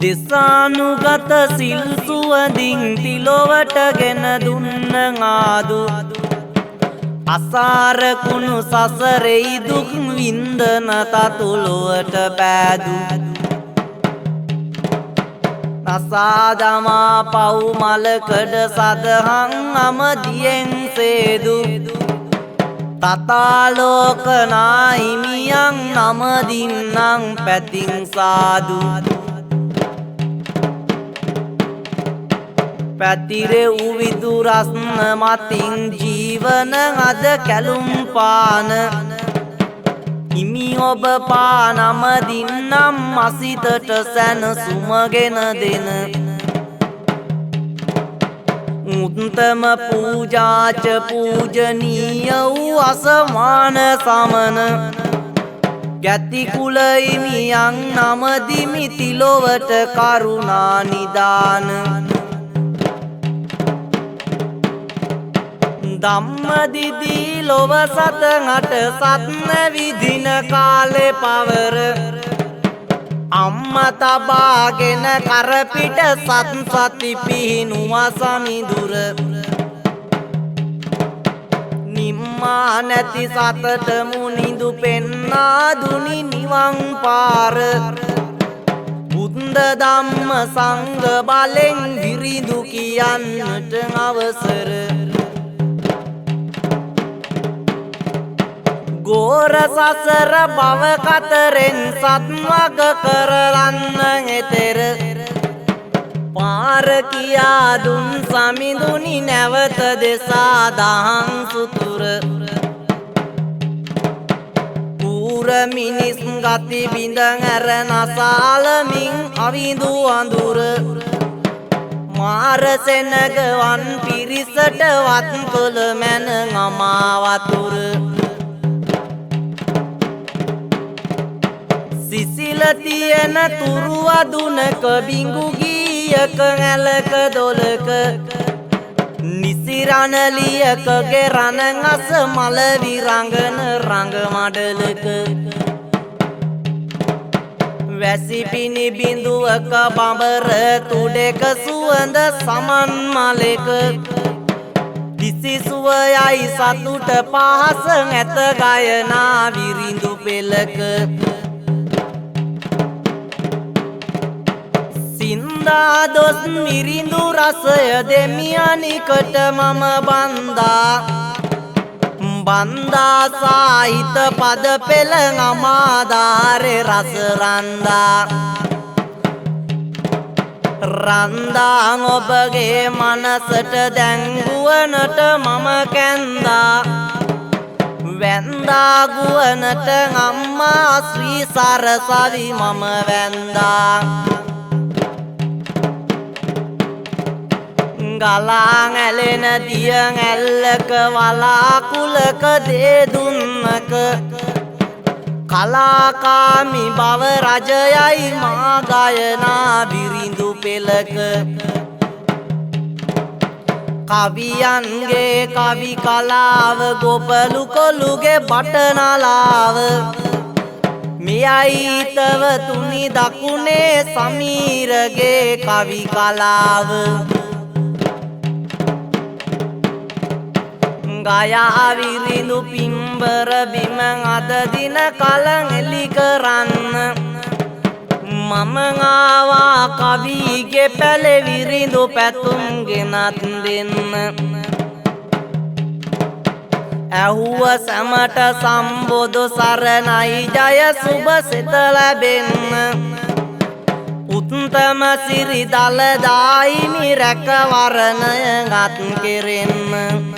දෙසානුගත සිල් සුවඳින් තිලොවට ගෙන දුන්න ආදු අසාර කුණු සසරෙයි දුක් වින්දන තතුලොවට පෑදු නසාදමා පව් මලකඩ සදහන් අමදියෙන් සේදු තතාලෝකනා හිමියන් නමදින්නම් පැතින් සාදු පැතිරෙ උවිදු රස්න මතින් ජීවන අද කැලුම් පාන හිමි ඔබ පානම දින්නම් මසිතට සැනසුමගෙන දෙන උත්තම පූජාච පූජනීය වූ අසමාන සමන ගැති කුල හිමියන් නමදිමි තිලොවට කරුණා නිදාන ධම්මදිදී ලොව සතහට සත්න විදින කාලේ පවර අම්ම තබාගෙන කරපිට සත් සති පිහිනුවා සමිඳුර නිම්මා නැති සතට මුනිඳු පෙන්නා දුනි නිවන් පාර බුද්ධ ධම්ම සංඝ බලෙන් විරිදු කියන්නට අවසර ගෝර සසර භව කතරෙන් සත්වග කරලන්න එතෙර පාර කියා දුන් සමිඳුනි නැවත දෙසා දහං සුතුර පූර මිනිස් ගති බිඳ ඇර නසාලමින් අවිඳු අඳුර මාර සෙනගවන් පිරිසට වත් කොළ මැන අමාවතුර සිසිල තියෙන තුරු අදුනක බිඟු ගීයක ඇලක දොලක නිසිරණලියක ගෙරණ අස මල විරංගන රංග මඩලක වැසි පිණි බිඳුවක බඹර තුඩක සුවඳ සමන් මලක දිසි සුවයයි සතුට පහස ඇත ගයනා විරිඳු පෙළක සින්දා දොස් මිරිඳු රසය දෙමියනිකට මම බන්දා සාහිත පද පෙළ අමාදාරේ රස රන්දා ඔබගේ මනසට දැංගුවනට මම කැන්දා වැන්දා ගුවනට අම්මා ශ්‍රී සරසවි මම වැන්දා ගලාං ඇලෙන දියං ඇල්ලක වලාකුලක දේදුන්නක කලාකාමි බව රජයයි මා ගයනා විරිඳු පෙළක කවියන්ගේ කවි කලාව ගොපලු කොළුගේ බටනලාව මෙයයි තව තුනි දකුණේ සමීරගේ කවි කලාව ගයා විරිඳු පිම්බර බිම අද දින කලං එලි කරන්න මම ආවා කවිගේ පැල විරිඳු පැතුම් ගෙනත් දෙන්න ඇහුව සැමට සම්බොදු සරණයි ජය සුබ සිත ලැබෙන්න උත්තම සිරි දළදායිමි රැකවරණය ගත් කෙරෙන්න